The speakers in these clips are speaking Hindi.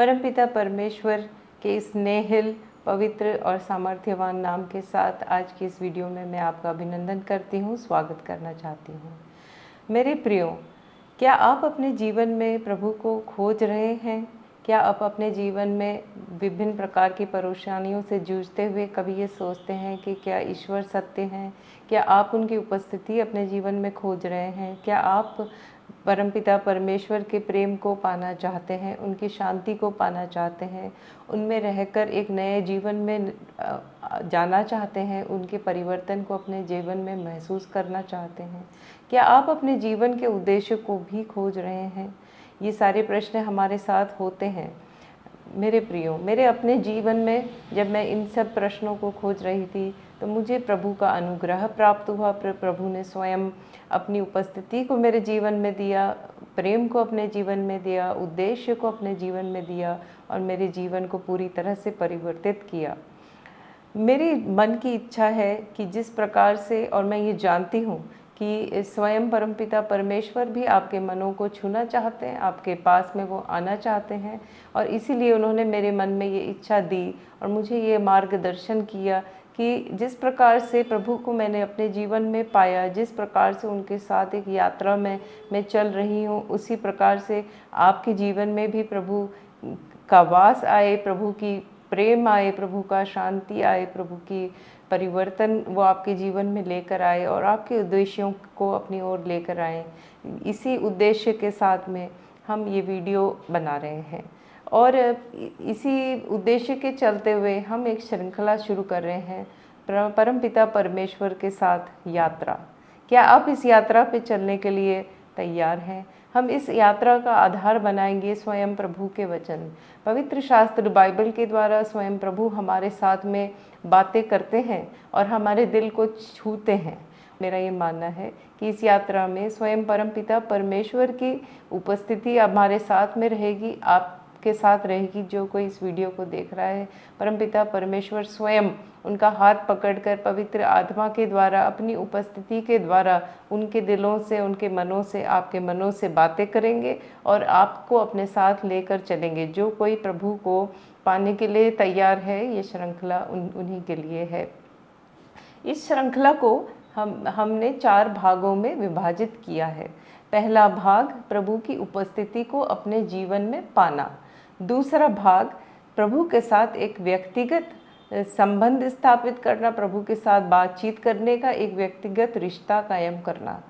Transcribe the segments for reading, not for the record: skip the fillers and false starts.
परमपिता परमेश्वर के स्नेहिल पवित्र और सामर्थ्यवान नाम के साथ आज की इस वीडियो में मैं आपका अभिनंदन करती हूँ, स्वागत करना चाहती हूँ। मेरे प्रियो, क्या आप अपने जीवन में प्रभु को खोज रहे हैं? क्या आप अपने जीवन में विभिन्न प्रकार की परेशानियों से जूझते हुए कभी ये सोचते हैं कि क्या ईश्वर सत्य हैं? क्या आप उनकी उपस्थिति अपने जीवन में खोज रहे हैं? क्या आप परमपिता परमेश्वर के प्रेम को पाना चाहते हैं, उनकी शांति को पाना चाहते हैं, उनमें रहकर एक नए जीवन में जाना चाहते हैं, उनके परिवर्तन को अपने जीवन में महसूस करना चाहते हैं? क्या आप अपने जीवन के उद्देश्य को भी खोज रहे हैं? ये सारे प्रश्न हमारे साथ होते हैं। मेरे प्रियो, मेरे अपने जीवन में जब मैं इन सब प्रश्नों को खोज रही थी तो मुझे प्रभु का अनुग्रह प्राप्त हुआ। प्रभु ने स्वयं अपनी उपस्थिति को मेरे जीवन में दिया, प्रेम को अपने जीवन में दिया, उद्देश्य को अपने जीवन में दिया और मेरे जीवन को पूरी तरह से परिवर्तित किया। मेरी मन की इच्छा है कि जिस प्रकार से, और मैं ये जानती हूँ कि स्वयं परमपिता परमेश्वर भी आपके मनों को छूना चाहते हैं, आपके पास में वो आना चाहते हैं, और इसीलिए उन्होंने मेरे मन में ये इच्छा दी और मुझे ये मार्गदर्शन किया कि जिस प्रकार से प्रभु को मैंने अपने जीवन में पाया, जिस प्रकार से उनके साथ एक यात्रा में मैं चल रही हूँ, उसी प्रकार से आपके जीवन में भी प्रभु का वास आए, प्रभु की प्रेम आए, प्रभु का शांति आए, प्रभु की परिवर्तन वो आपके जीवन में लेकर आए और आपके उद्देश्यों को अपनी ओर लेकर आए। इसी उद्देश्य के साथ में हम ये वीडियो बना रहे हैं और इसी उद्देश्य के चलते हुए हम एक श्रृंखला शुरू कर रहे हैं, परमपिता परमेश्वर के साथ यात्रा। क्या आप इस यात्रा पे चलने के लिए तैयार हैं? हम इस यात्रा का आधार बनाएंगे स्वयं प्रभु के वचन। पवित्र शास्त्र बाइबल के द्वारा स्वयं प्रभु हमारे साथ में बातें करते हैं और हमारे दिल को छूते हैं। मेरा ये मानना है कि इस यात्रा में स्वयं परमपिता परमेश्वर की उपस्थिति हमारे साथ में रहेगी, आपके साथ रहेगी। जो कोई इस वीडियो को देख रहा है, परमपिता परमेश्वर स्वयं उनका हाथ पकड़कर पवित्र आत्मा के द्वारा, अपनी उपस्थिति के द्वारा उनके दिलों से, उनके मनों से, आपके मनों से बातें करेंगे और आपको अपने साथ लेकर चलेंगे। जो कोई प्रभु को पाने के लिए तैयार है, ये श्रृंखला उन्हीं के लिए है। इस श्रृंखला को हमने 4 भागों में विभाजित किया है। पहला भाग प्रभु की उपस्थिति को अपने जीवन में पाना। दूसरा भाग प्रभु के साथ एक व्यक्तिगत संबंध स्थापित करना, प्रभु के साथ बातचीत करने का एक व्यक्तिगत रिश्ता कायम करना।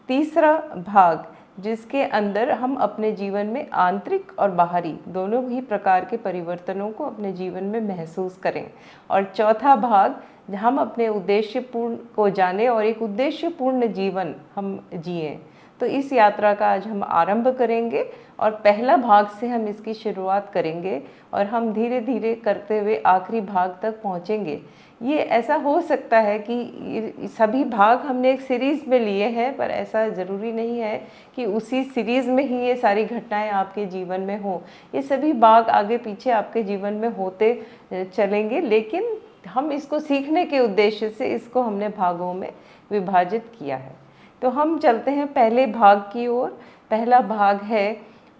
तीसरा भाग जिसके अंदर हम अपने जीवन में आंतरिक और बाहरी दोनों ही प्रकार के परिवर्तनों को अपने जीवन में महसूस करें। और चौथा भाग हम अपने उद्देश्यपूर्ण को जाने और एक उद्देश्यपूर्ण जीवन हम जिएं। तो इस यात्रा का आज हम आरंभ करेंगे और पहला भाग से हम इसकी शुरुआत करेंगे और हम धीरे धीरे करते हुए आखिरी भाग तक पहुंचेंगे। ये ऐसा हो सकता है कि सभी भाग हमने एक सीरीज़ में लिए हैं, पर ऐसा ज़रूरी नहीं है कि उसी सीरीज़ में ही ये सारी घटनाएं आपके जीवन में हों। ये सभी भाग आगे पीछे आपके जीवन में होते चलेंगे, लेकिन हम इसको सीखने के उद्देश्य से इसको हमने भागों में विभाजित किया है। तो हम चलते हैं पहले भाग की ओर। पहला भाग है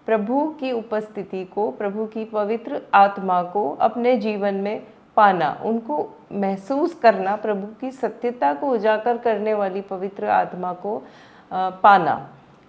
प्रभु की उपस्थिति को, प्रभु की पवित्र आत्मा को अपने जीवन में पाना, उनको महसूस करना, प्रभु की सत्यता को उजागर करने वाली पवित्र आत्मा को पाना।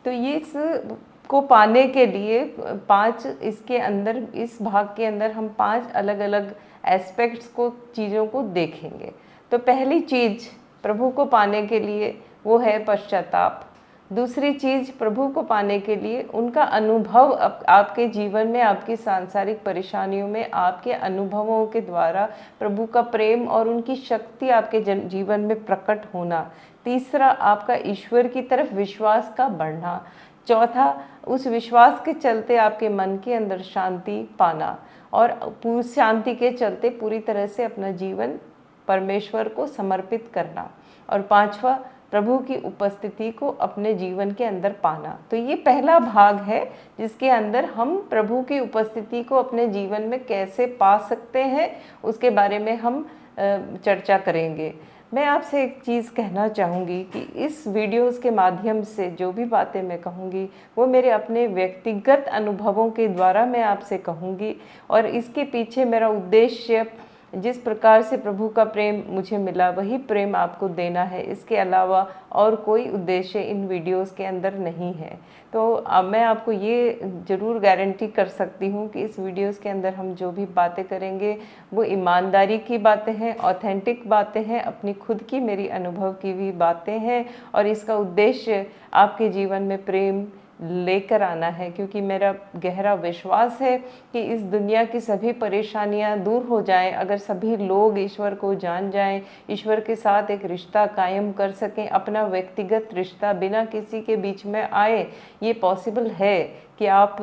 तो ये इसको पाने के लिए 5 इसके अंदर, इस भाग के अंदर हम 5 अलग अलग एस्पेक्ट्स को, चीज़ों को देखेंगे। तो पहली चीज़ प्रभु को पाने के लिए वो है पश्चाताप। दूसरी चीज़ प्रभु को पाने के लिए उनका अनुभव आपके जीवन में, आपकी सांसारिक परेशानियों में, आपके अनुभवों के द्वारा प्रभु का प्रेम और उनकी शक्ति आपके जीवन में प्रकट होना। तीसरा आपका ईश्वर की तरफ विश्वास का बढ़ना। चौथा उस विश्वास के चलते आपके मन के अंदर शांति पाना और पूरी शांति के चलते पूरी तरह से अपना जीवन परमेश्वर को समर्पित करना। और पांचवा प्रभु की उपस्थिति को अपने जीवन के अंदर पाना। तो ये पहला भाग है जिसके अंदर हम प्रभु की उपस्थिति को अपने जीवन में कैसे पा सकते हैं उसके बारे में हम चर्चा करेंगे। मैं आपसे एक चीज़ कहना चाहूँगी कि इस वीडियोस के माध्यम से जो भी बातें मैं कहूँगी वो मेरे अपने व्यक्तिगत अनुभवों के द्वारा मैं आपसे कहूँगी, और इसके पीछे मेरा उद्देश्य जिस प्रकार से प्रभु का प्रेम मुझे मिला वही प्रेम आपको देना है। इसके अलावा और कोई उद्देश्य इन वीडियोस के अंदर नहीं है। तो अब मैं आपको ये ज़रूर गारंटी कर सकती हूँ कि इस वीडियोस के अंदर हम जो भी बातें करेंगे वो ईमानदारी की बातें हैं, ऑथेंटिक बातें हैं, अपनी खुद की मेरी अनुभव की हुई बातें हैं, और इसका उद्देश्य आपके जीवन में प्रेम लेकर आना है। क्योंकि मेरा गहरा विश्वास है कि इस दुनिया की सभी परेशानियां दूर हो जाएं अगर सभी लोग ईश्वर को जान जाएं, ईश्वर के साथ एक रिश्ता कायम कर सकें, अपना व्यक्तिगत रिश्ता बिना किसी के बीच में आए। ये पॉसिबल है कि आप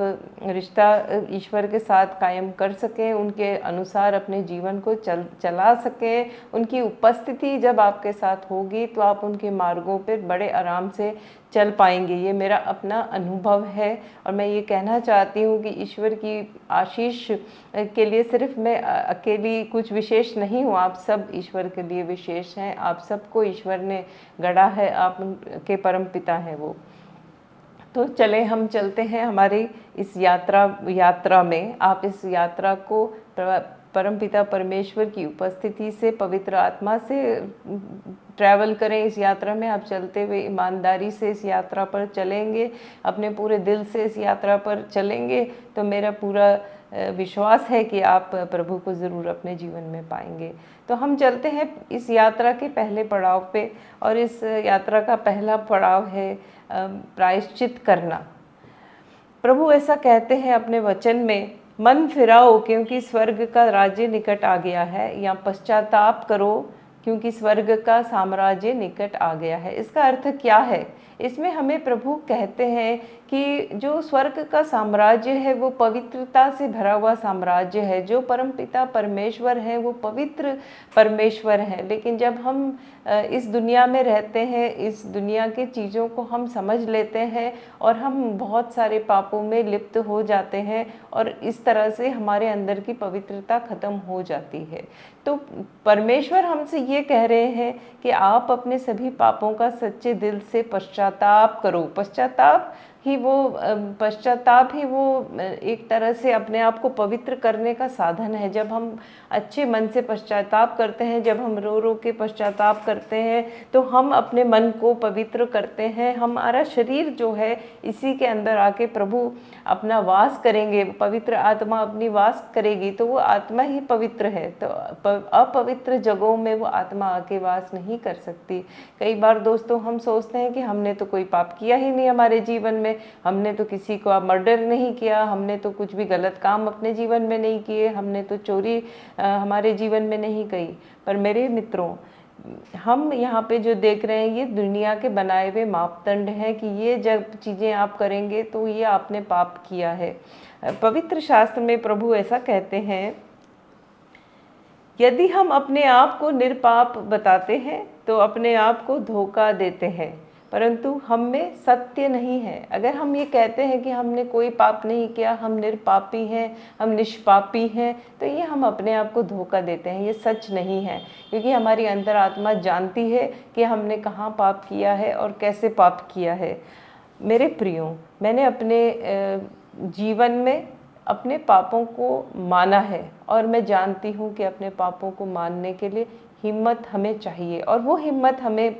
रिश्ता ईश्वर के साथ कायम कर सकें, उनके अनुसार अपने जीवन को चला सकें। उनकी उपस्थिति जब आपके साथ होगी तो आप उनके मार्गों पर बड़े आराम से चल पाएंगे। ये मेरा अपना अनुभव है, और मैं ये कहना चाहती हूँ कि ईश्वर की आशीष के लिए सिर्फ मैं अकेली कुछ विशेष नहीं हूँ, आप सब ईश्वर के लिए विशेष हैं। आप सबको ईश्वर ने गढ़ा है, आप उनके परम पिता हैं वो। तो चले हम चलते हैं हमारी इस यात्रा में। आप इस यात्रा को परमपिता परमेश्वर की उपस्थिति से, पवित्र आत्मा से ट्रैवल करें। इस यात्रा में आप चलते हुए ईमानदारी से इस यात्रा पर चलेंगे, अपने पूरे दिल से इस यात्रा पर चलेंगे, तो मेरा पूरा विश्वास है कि आप प्रभु को ज़रूर अपने जीवन में पाएंगे। तो हम चलते हैं इस यात्रा के पहले पड़ाव पे, और इस यात्रा का पहला पड़ाव है प्रायश्चित करना। प्रभु ऐसा कहते हैं अपने वचन में, मन फिराओ क्योंकि स्वर्ग का राज्य निकट आ गया है, या पश्चाताप करो क्योंकि स्वर्ग का साम्राज्य निकट आ गया है। इसका अर्थ क्या है? इसमें हमें प्रभु कहते हैं कि जो स्वर्ग का साम्राज्य है वो पवित्रता से भरा हुआ साम्राज्य है। जो परमपिता परमेश्वर है वो पवित्र परमेश्वर है। लेकिन जब हम इस दुनिया में रहते हैं, इस दुनिया के चीज़ों को हम समझ लेते हैं और हम बहुत सारे पापों में लिप्त हो जाते हैं, और इस तरह से हमारे अंदर की पवित्रता खत्म हो जाती है। तो परमेश्वर हमसे ये कह रहे हैं कि आप अपने सभी पापों का सच्चे दिल से पश्चाताप करो। पश्चाताप ही वो एक तरह से अपने आप को पवित्र करने का साधन है। जब हम अच्छे मन से पश्चाताप करते हैं, जब हम रो रो के पश्चाताप करते हैं, तो हम अपने मन को पवित्र करते हैं। हमारा शरीर जो है इसी के अंदर आके प्रभु अपना वास करेंगे, पवित्र आत्मा अपनी वास करेगी, तो वो आत्मा ही पवित्र है। तो अपवित्र जगहों में वो आत्मा आके वास नहीं कर सकती। कई बार दोस्तों हम सोचते हैं कि हमने तो कोई पाप किया ही नहीं हमारे जीवन में, हमने तो किसी को मर्डर नहीं किया, हमने तो कुछ भी गलत काम अपने जीवन में नहीं किए, हमने तो चोरी हमारे जीवन में नहीं की। पर मेरे मित्रों, हम यहाँ पे जो देख रहे हैं ये दुनिया के बनाए हुए मापदंड हैं कि ये जब चीज़ें आप करेंगे तो ये आपने पाप किया है। पवित्र शास्त्र में प्रभु ऐसा कहते हैं, यदि हम अपने आप को निरपाप बताते हैं तो अपने आप को धोखा देते हैं, परंतु हम में सत्य नहीं है। अगर हम ये कहते हैं कि हमने कोई पाप नहीं किया, हम निरपापी हैं, हम निष्पापी हैं, तो ये हम अपने आप को धोखा देते हैं। ये सच नहीं है, क्योंकि हमारी अंतरात्मा जानती है कि हमने कहाँ पाप किया है और कैसे पाप किया है। मेरे प्रियो, मैंने अपने जीवन में अपने पापों को माना है, और मैं जानती हूँ कि अपने पापों को मानने के लिए हिम्मत हमें चाहिए, और वो हिम्मत हमें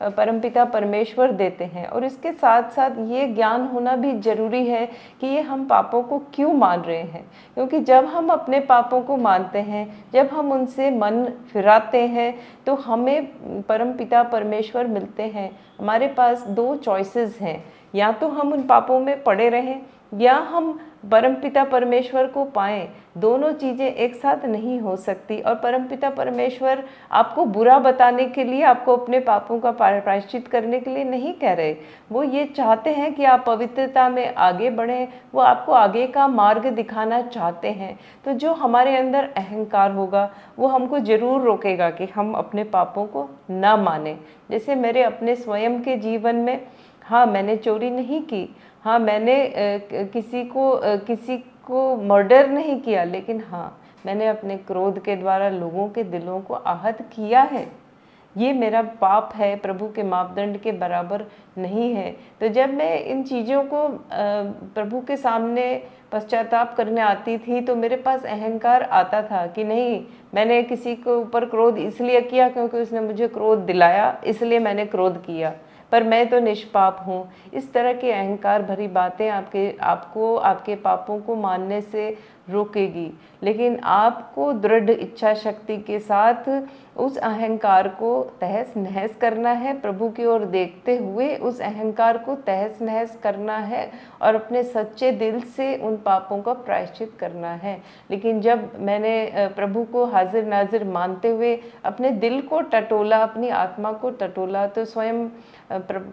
परमपिता परमेश्वर देते हैं। और इसके साथ साथ ये ज्ञान होना भी ज़रूरी है कि ये हम पापों को क्यों मान रहे हैं। क्योंकि जब हम अपने पापों को मानते हैं, जब हम उनसे मन फिराते हैं, तो हमें परमपिता परमेश्वर मिलते हैं। हमारे पास दो चॉइसेस हैं, या तो हम उन पापों में पड़े रहें या हम परमपिता परमेश्वर को पाएं। दोनों चीज़ें एक साथ नहीं हो सकती। और परमपिता परमेश्वर आपको बुरा बताने के लिए, आपको अपने पापों का प्रायश्चित करने के लिए नहीं कह रहे। वो ये चाहते हैं कि आप पवित्रता में आगे बढ़ें, वो आपको आगे का मार्ग दिखाना चाहते हैं। तो जो हमारे अंदर अहंकार होगा वो हमको ज़रूर रोकेगा कि हम अपने पापों को ना माने। जैसे मेरे अपने स्वयं के जीवन में, हाँ मैंने चोरी नहीं की, हाँ मैंने किसी को मर्डर नहीं किया, लेकिन हाँ मैंने अपने क्रोध के द्वारा लोगों के दिलों को आहत किया है। ये मेरा पाप है, प्रभु के मापदंड के बराबर नहीं है। तो जब मैं इन चीज़ों को प्रभु के सामने पश्चाताप करने आती थी तो मेरे पास अहंकार आता था कि नहीं, मैंने किसी के ऊपर क्रोध इसलिए किया क्योंकि उसने मुझे क्रोध दिलाया, इसलिए मैंने क्रोध किया, पर मैं तो निष्पाप हूँ। इस तरह की अहंकार भरी बातें आपको आपके पापों को मानने से रोकेगी। लेकिन आपको दृढ़ इच्छा शक्ति के साथ उस अहंकार को तहस नहस करना है, प्रभु की ओर देखते हुए उस अहंकार को तहस नहस करना है और अपने सच्चे दिल से उन पापों का प्रायश्चित करना है। लेकिन जब मैंने प्रभु को हाजिर नाजिर मानते हुए अपने दिल को टटोला, अपनी आत्मा को टटोला, तो स्वयं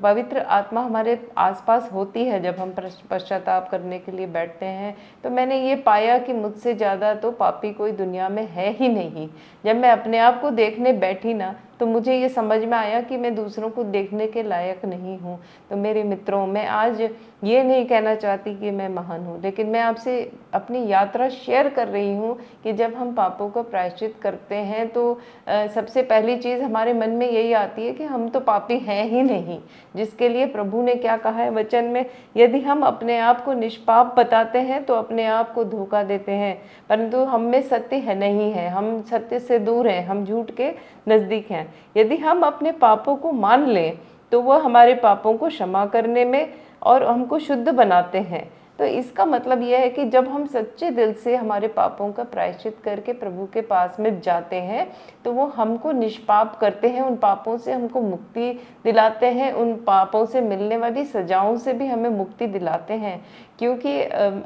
पवित्र आत्मा हमारे आसपास होती है जब हम पश्चाताप करने के लिए बैठते हैं। तो मैंने ये पाया कि मुझसे ज़्यादा तो पापी कोई दुनिया में है ही नहीं। जब मैं अपने आप को देखने बैठी ना, तो मुझे ये समझ में आया कि मैं दूसरों को देखने के लायक नहीं हूँ। तो मेरे मित्रों, मैं आज ये नहीं कहना चाहती कि मैं महान हूँ, लेकिन मैं आपसे अपनी यात्रा शेयर कर रही हूँ कि जब हम पापों का प्रायश्चित करते हैं तो सबसे पहली चीज़ हमारे मन में यही आती है कि हम तो पापी हैं ही नहीं, जिसके लिए प्रभु ने क्या कहा है वचन में, यदि हम अपने आप को निष्पाप बताते हैं तो अपने आप को धोखा देते हैं, परंतु हम में सत्य है नहीं है, हम सत्य से दूर हैं, हम झूठ के नज़दीक हैं। यदि हम अपने पापों को मान लें तो वह हमारे पापों को क्षमा करने में और हमको शुद्ध बनाते हैं। तो इसका मतलब यह है कि जब हम सच्चे दिल से हमारे पापों का प्रायश्चित करके प्रभु के पास में जाते हैं तो वो हमको निष्पाप करते हैं, उन पापों से हमको मुक्ति दिलाते हैं, उन पापों से मिलने वाली सजाओं से भी हमें मुक्ति दिलाते हैं। क्योंकि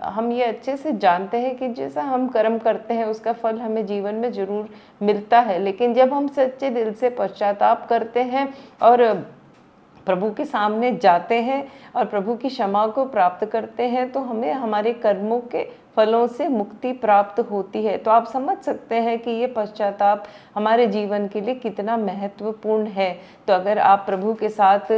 हम ये अच्छे से जानते हैं कि जैसा हम कर्म करते हैं उसका फल हमें जीवन में ज़रूर मिलता है। लेकिन जब हम सच्चे दिल से पश्चाताप करते हैं और प्रभु के सामने जाते हैं और प्रभु की क्षमा को प्राप्त करते हैं तो हमें हमारे कर्मों के फलों से मुक्ति प्राप्त होती है। तो आप समझ सकते हैं कि ये पश्चाताप हमारे जीवन के लिए कितना महत्वपूर्ण है। तो अगर आप प्रभु के साथ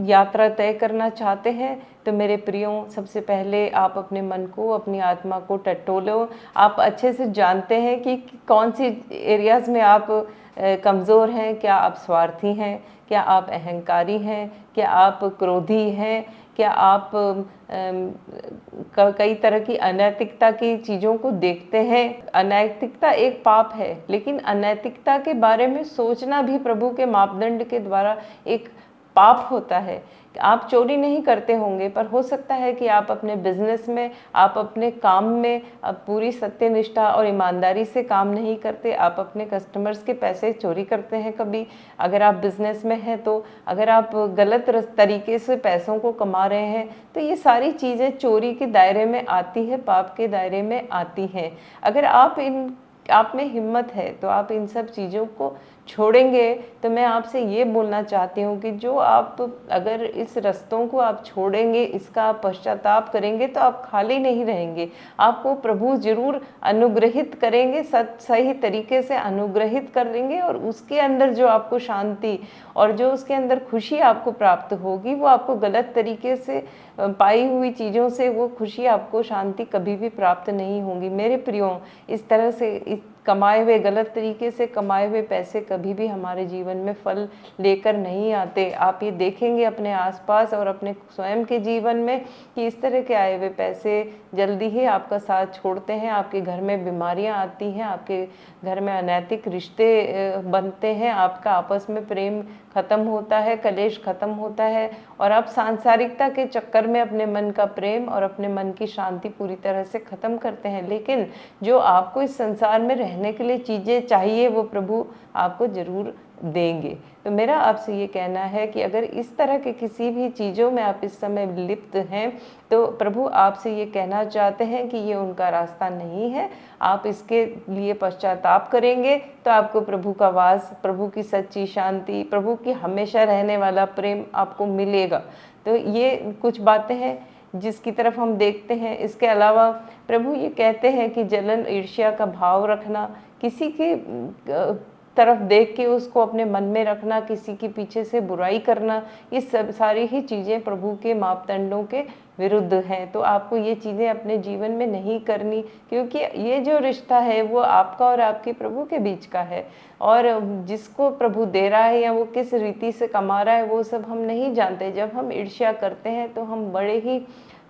यात्रा तय करना चाहते हैं तो मेरे प्रियों, सबसे पहले आप अपने मन को, अपनी आत्मा को टटोलो। आप अच्छे से जानते हैं कि कौन सी एरियाज़ में आप कमज़ोर हैं। क्या आप स्वार्थी हैं? क्या आप अहंकारी हैं? क्या आप क्रोधी हैं? क्या आप कई तरह की अनैतिकता की चीज़ों को देखते हैं? अनैतिकता एक पाप है, लेकिन अनैतिकता के बारे में सोचना भी प्रभु के मापदंड के द्वारा एक पाप होता है। आप चोरी नहीं करते होंगे, पर हो सकता है कि आप अपने बिजनेस में, आप अपने काम में पूरी सत्यनिष्ठा और ईमानदारी से काम नहीं करते। आप अपने कस्टमर्स के पैसे चोरी करते हैं कभी, अगर आप बिजनेस में हैं तो। अगर आप गलत तरीके से पैसों को कमा रहे हैं तो ये सारी चीज़ें चोरी के दायरे में आती है, पाप के दायरे में आती हैं। अगर आप में हिम्मत है तो आप इन सब चीज़ों को छोड़ेंगे। तो मैं आपसे ये बोलना चाहती हूँ कि जो आप अगर इस रस्तों को आप छोड़ेंगे, इसका आप पश्चाताप करेंगे तो आप खाली नहीं रहेंगे। आपको प्रभु जरूर अनुग्रहित करेंगे, सही तरीके से अनुग्रहित करेंगे, और उसके अंदर जो आपको शांति और जो उसके अंदर खुशी आपको प्राप्त होगी वो आपको गलत तरीके से पाई हुई चीज़ों से वो खुशी, आपको शांति कभी भी प्राप्त नहीं होगी। मेरे प्रियो, इस तरह से इस कमाए हुए, गलत तरीके से कमाए हुए पैसे कभी भी हमारे जीवन में फल लेकर नहीं आते। आप ये देखेंगे अपने आसपास और अपने स्वयं के जीवन में कि इस तरह के आए हुए पैसे जल्दी ही आपका साथ छोड़ते हैं। आपके घर में बीमारियां आती हैं, आपके घर में अनैतिक रिश्ते बनते हैं, आपका आपस में प्रेम खत्म होता है, कलेश खत्म होता है, और आप सांसारिकता के चक्कर में अपने मन का प्रेम और अपने मन की शांति पूरी तरह से खत्म करते हैं। लेकिन जो आपको इस संसार में रहने के लिए चीज़ें चाहिए वो प्रभु आपको जरूर देंगे। तो मेरा आपसे ये कहना है कि अगर इस तरह के किसी भी चीज़ों में आप इस समय लिप्त हैं तो प्रभु आपसे ये कहना चाहते हैं कि ये उनका रास्ता नहीं है। आप इसके लिए पश्चाताप करेंगे तो आपको प्रभु का वास, प्रभु की सच्ची शांति, प्रभु की हमेशा रहने वाला प्रेम आपको मिलेगा। तो ये कुछ बातें हैं जिसकी तरफ हम देखते हैं। इसके अलावा प्रभु ये कहते हैं कि जलन, ईर्ष्या का भाव रखना, किसी की तरफ देख के उसको अपने मन में रखना, किसी के पीछे से बुराई करना, ये सब सारी ही चीज़ें प्रभु के मापदंडों के विरुद्ध हैं। तो आपको ये चीज़ें अपने जीवन में नहीं करनी, क्योंकि ये जो रिश्ता है वो आपका और आपके प्रभु के बीच का है, और जिसको प्रभु दे रहा है या वो किस रीति से कमा रहा है वो सब हम नहीं जानते। जब हम ईर्ष्या करते हैं तो हम बड़े ही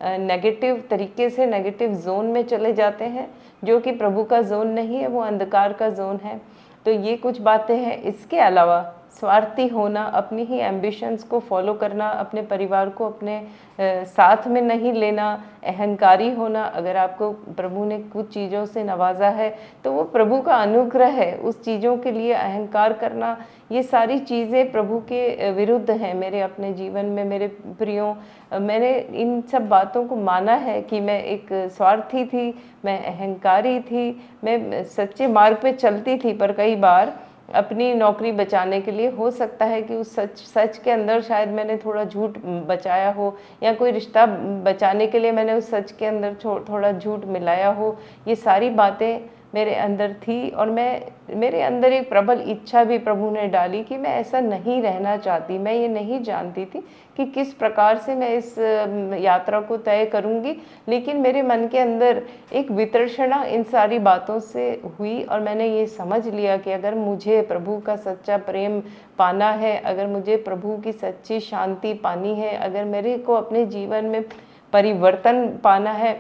नेगेटिव तरीके से नेगेटिव जोन में चले जाते हैं, जो कि प्रभु का जोन नहीं है, वो अंधकार का जोन है। तो ये कुछ बातें हैं। इसके अलावा स्वार्थी होना, अपनी ही एम्बिशंस को फॉलो करना, अपने परिवार को अपने साथ में नहीं लेना, अहंकारी होना। अगर आपको प्रभु ने कुछ चीज़ों से नवाजा है तो वो प्रभु का अनुग्रह है, उस चीज़ों के लिए अहंकार करना, ये सारी चीज़ें प्रभु के विरुद्ध हैं मेरे अपने जीवन में। मेरे प्रियो, मैंने इन सब बातों को माना है कि मैं एक स्वार्थी थी, मैं अहंकारी थी, मैं सच्चे मार्ग पे चलती थी, पर कई बार अपनी नौकरी बचाने के लिए, हो सकता है कि उस सच के अंदर शायद मैंने थोड़ा झूठ बचाया हो, या कोई रिश्ता बचाने के लिए मैंने उस सच के अंदर थोड़ा झूठ मिलाया हो। ये सारी बातें मेरे अंदर थी, और मेरे अंदर एक प्रबल इच्छा भी प्रभु ने डाली कि मैं ऐसा नहीं रहना चाहती। मैं ये नहीं जानती थी कि किस प्रकार से मैं इस यात्रा को तय करूँगी, लेकिन मेरे मन के अंदर एक वितर्षणा इन सारी बातों से हुई, और मैंने ये समझ लिया कि अगर मुझे प्रभु का सच्चा प्रेम पाना है, अगर मुझे प्रभु की सच्ची शांति पानी है, अगर मेरे को अपने जीवन में परिवर्तन पाना है,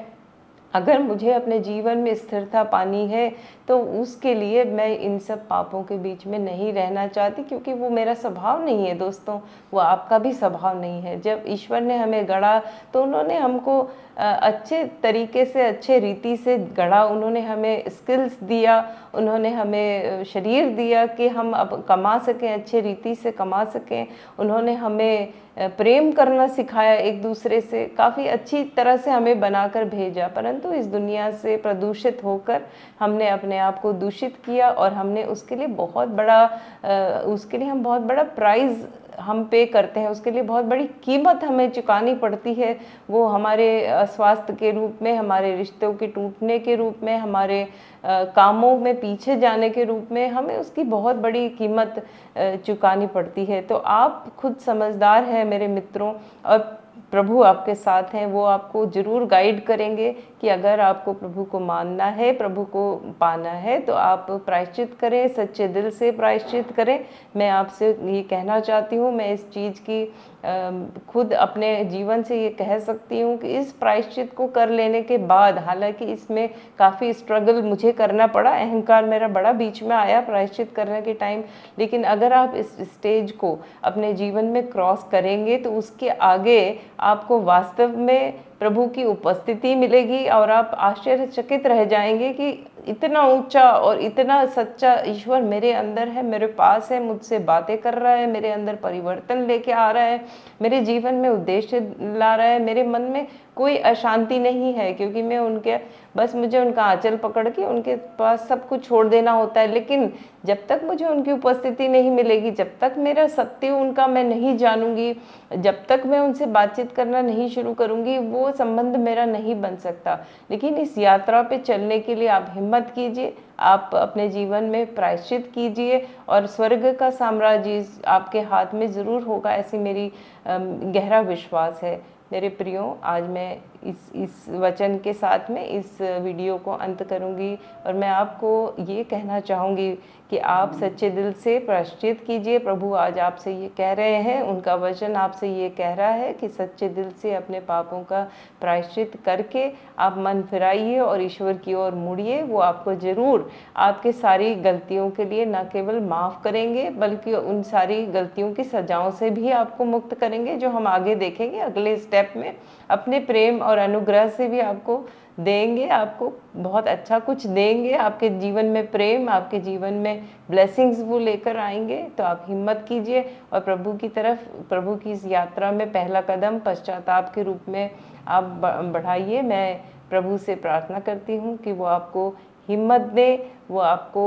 अगर मुझे अपने जीवन में स्थिरता पानी है, तो उसके लिए मैं इन सब पापों के बीच में नहीं रहना चाहती, क्योंकि वो मेरा स्वभाव नहीं है दोस्तों, वो आपका भी स्वभाव नहीं है। जब ईश्वर ने हमें गढ़ा तो उन्होंने हमको अच्छे तरीके से, अच्छे रीति से गढ़ा। उन्होंने हमें स्किल्स दिया, उन्होंने हमें शरीर दिया कि हम अब कमा सकें, अच्छे रीति से कमा सकें। उन्होंने हमें प्रेम करना सिखाया एक दूसरे से, काफ़ी अच्छी तरह से हमें बनाकर भेजा। परंतु इस दुनिया से प्रदूषित होकर हमने अपने आप को दूषित किया, और हमने उसके लिए बहुत बड़ा हम बहुत बड़ा प्राइज़ हम पे करते हैं, उसके लिए बहुत बड़ी कीमत हमें चुकानी पड़ती है। वो हमारे स्वास्थ्य के रूप में, हमारे रिश्तों के टूटने के रूप में, हमारे कामों में पीछे जाने के रूप में हमें उसकी बहुत बड़ी कीमत चुकानी पड़ती है। तो आप खुद समझदार हैं मेरे मित्रों, और प्रभु आपके साथ हैं, वो आपको ज़रूर गाइड करेंगे कि अगर आपको प्रभु को मानना है, प्रभु को पाना है, तो आप प्रायश्चित करें, सच्चे दिल से प्रायश्चित करें। मैं आपसे ये कहना चाहती हूँ, मैं इस चीज़ की खुद अपने जीवन से ये कह सकती हूँ कि इस प्रायश्चित को कर लेने के बाद, हालांकि इसमें काफ़ी स्ट्रगल मुझे करना पड़ा, अहंकार मेरा बड़ा बीच में आया प्रायश्चित करने के टाइम, लेकिन अगर आप इस स्टेज को अपने जीवन में क्रॉस करेंगे तो उसके आगे आपको वास्तव में प्रभु की उपस्थिति मिलेगी, और आप आश्चर्यचकित रह जाएंगे कि इतना ऊंचा और इतना सच्चा ईश्वर मेरे अंदर है, मेरे पास है, मुझसे बातें कर रहा है, मेरे अंदर परिवर्तन लेके आ रहा है, मेरे जीवन में उद्देश्य ला रहा है, मेरे मन में कोई अशांति नहीं है, क्योंकि मैं उनके बस मुझे उनका आंचल पकड़ के उनके पास सब कुछ छोड़ देना होता है। लेकिन जब तक मुझे उनकी उपस्थिति नहीं मिलेगी, जब तक मेरा सत्य उनका मैं नहीं जानूंगी, जब तक मैं उनसे बातचीत करना नहीं शुरू करूंगी, वो संबंध मेरा नहीं बन सकता। लेकिन इस यात्रा पे चलने के लिए आप हिम्मत कीजिए, आप अपने जीवन में प्रायश्चित कीजिए, और स्वर्ग का साम्राज्य आपके हाथ में ज़रूर होगा, ऐसी मेरी गहरा विश्वास है। मेरे प्रियो, आज मैं इस वचन के साथ में इस वीडियो को अंत करूंगी, और मैं आपको ये कहना चाहूँगी कि आप सच्चे दिल से प्रायश्चित कीजिए। प्रभु आज आपसे ये कह रहे हैं, उनका वचन आपसे ये कह रहा है कि सच्चे दिल से अपने पापों का प्रायश्चित करके आप मन फिराइए और ईश्वर की ओर मुड़िए। वो आपको ज़रूर आपके सारी गलतियों के लिए न केवल माफ़ करेंगे, बल्कि उन सारी गलतियों की सजाओं से भी आपको मुक्त करेंगे, जो हम आगे देखेंगे अगले स्टेप में। अपने प्रेम और अनुग्रह से भी आपको देंगे, आपको बहुत अच्छा कुछ देंगे, आपके जीवन में प्रेम, आपके जीवन में ब्लेसिंग्स वो लेकर आएंगे। तो आप हिम्मत कीजिए और प्रभु की तरफ, प्रभु की इस यात्रा में पहला कदम पश्चाताप के रूप में आप बढ़ाइए। मैं प्रभु से प्रार्थना करती हूँ कि वो आपको हिम्मत दे, वो आपको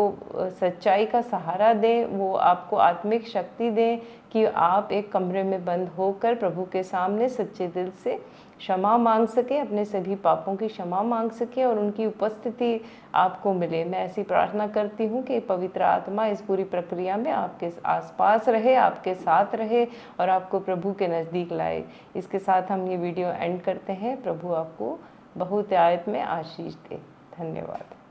सच्चाई का सहारा दे, वो आपको आत्मिक शक्ति दे कि आप एक कमरे में बंद होकर प्रभु के सामने सच्चे दिल से क्षमा मांग सके, अपने सभी पापों की क्षमा मांग सके और उनकी उपस्थिति आपको मिले। मैं ऐसी प्रार्थना करती हूँ कि पवित्र आत्मा इस पूरी प्रक्रिया में आपके आसपास रहे, आपके साथ रहे और आपको प्रभु के नज़दीक लाए। इसके साथ हम ये वीडियो एंड करते हैं। प्रभु आपको बहुतायत में आशीष दे। धन्यवाद।